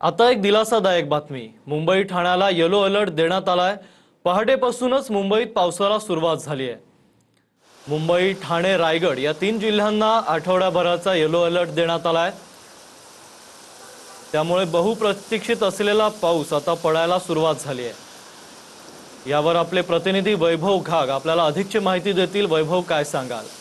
आता एक दिलासादायक बातमी। मुंबई ठाण्याला येलो अलर्ट देण्यात आलाय। पहाटेपासूनच मुंबईत पावसाला सुरुवात झाली आहे। मुंबई, ठाणे, रायगड या 3 जिल्ह्यांना आठवड्याभराचा येलो अलर्ट देण्यात आलाय। त्यामुळे बहुप्रतीक्षित असलेला पाऊस आता पडायला सुरुवात झाली आहे। यावर आपले प्रतिनिधी वैभव घाग आपल्याला अधिकची माहिती देतील। वैभव, काय सांगाल?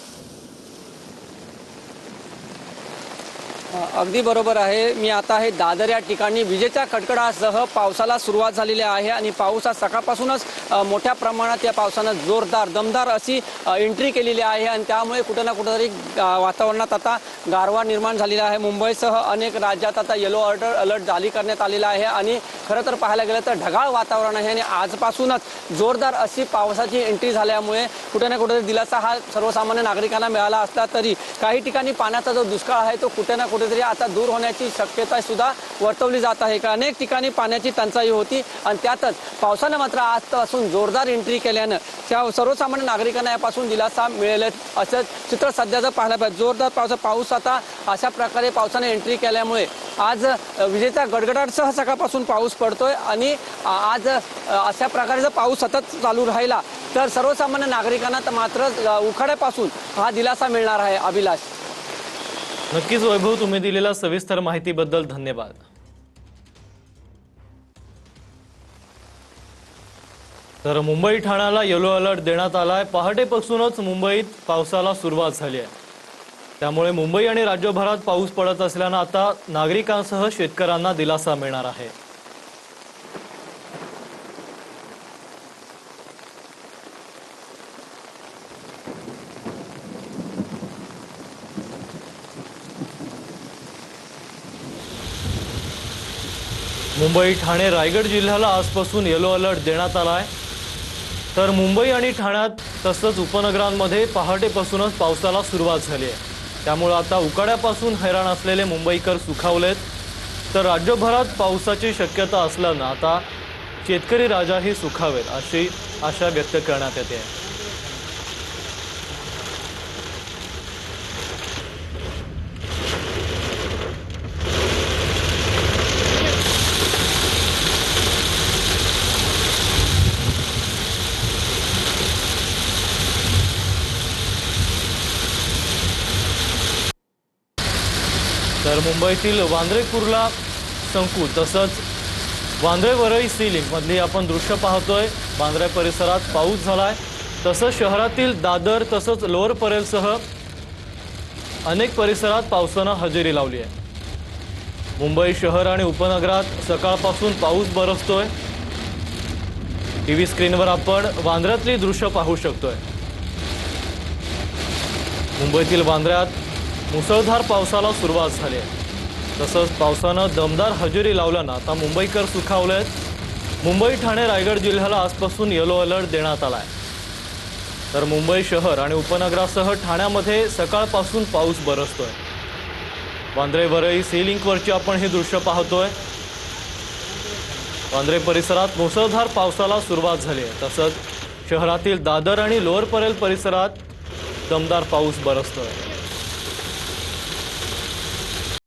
अगदी बरोबर आहे। मी आता आहे दादर या ठिकाणी। विजेच्या कडकडाटासह पावसाला सुरुवात झालेली आहे आणि पाऊस आज सकाळपासूनच मोठ्या प्रमाणात या पावसानं जोरदार दमदार अशी एंट्री केलेली आहे आणि त्यामुळे कुठे ना कुठेतरी वातावरणात आता गारवा निर्माण झालेला आहे। मुंबईसह अनेक राज्यात आता येलो अलर्ट जारी करण्यात आलेला आहे आणि खरं तर पाहायला गेलं तर ढगाळ वातावरण आहे आणि आजपासूनच जोरदार अशी पावसाची एंट्री झाल्यामुळे कुठे ना कुठेतरी दिलासा हा सर्वसामान्य नागरिकांना मिळाला असला तरी काही ठिकाणी पाण्याचा जो दुष्काळ आहे तो कुठे ना कुठेतरी आता दूर होण्याची शक्यता सुद्धा वर्तवली जात आहे। अनेक ठिकाणी पाण्याची टंचाई होती आणि त्यातच पावसाने मात्र आजपासून जोरदार एंट्री केल्यानं त्या सर्वसामान्य नागरिकांना यापासून दिलासा मिळेल असं चित्र सध्याचं पाहायला पाहिजे। जोरदार पाऊस आता अशा प्रकारे पावसाने एंट्री केल्यामुळे आज विजेचा गडगडाटासह सकाळपासून पाऊस पडतोय आणि आज अशा प्रकारचा पाऊस सतत चालू राहिला तर सर्वसामान्य नागरिकांना मात्र उखाड्यापासून हा दिलासा मिळणार आहे। अभिलाष, नक्कीच वैभव, तुम्ही दिलेल्या सविस्तर माहितीबद्दल धन्यवाद। तर मुंबई ठाण्याला येलो अलर्ट देण्यात आलाय। पहाटेपासूनच मुंबईत पावसाला सुरुवात झाली आहे। त्यामुळे मुंबई आणि राज्यभरात पाऊस पडत असल्याने आता नागरिकांसह शेतकऱ्यांना दिलासा मिळणार आहे। मुंबई, ठाणे, रायगड जिल्ह्याला आजपासून येलो अलर्ट देण्यात आलाय। तर मुंबई आणि ठाण्यात तसंच उपनगरांमध्ये पहाटेपासूनच पावसाला सुरुवात झाली आहे। त्यामुळे आता उकाड्यापासून हैराण असलेले मुंबईकर सुखावलेत। तर राज्यभरात पावसाची शक्यता असल्याने आता शेतकरी राजाही सुखावेल अशी आशा व्यक्त करण्यात येते। तर मुंबईतील वांद्रे कुर्ला संकुल तसंच वांद्रे वरळी सी लिंक मधली आपण दृश्य पाहतोय। वांद्रे परिसरात पाऊस झालाय। तसंच शहरातील दादर तसंच लोअर परेलसह अनेक परिसरात पावसानं हजेरी लावली आहे। मुंबई शहर आणि उपनगरात सकाळपासून पाऊस बरसतोय। टीव्ही स्क्रीनवर आपण वांद्र्यातली दृश्य पाहू शकतोय। मुंबईतील वांद्र्यात मुसळधार पावसाला सुरुवात झाली आहे। तसंच पावसानं दमदार हजेरी लावल्यानं आता मुंबईकर सुखावलेत। मुंबई, ठाणे, रायगड जिल्ह्याला आजपासून येलो अलर्ट देण्यात आलाय। तर मुंबई शहर आणि उपनगरासह ठाण्यामध्ये सकाळपासून पाऊस बरसतोय। वांद्रे वरळी सी लिंकवरची आपण हे दृश्य पाहतोय। वांद्रे परिसरात मुसळधार पावसाला सुरुवात झाली आहे। तसंच शहरातील दादर आणि लोअर परेल परिसरात दमदार पाऊस बरसतोय।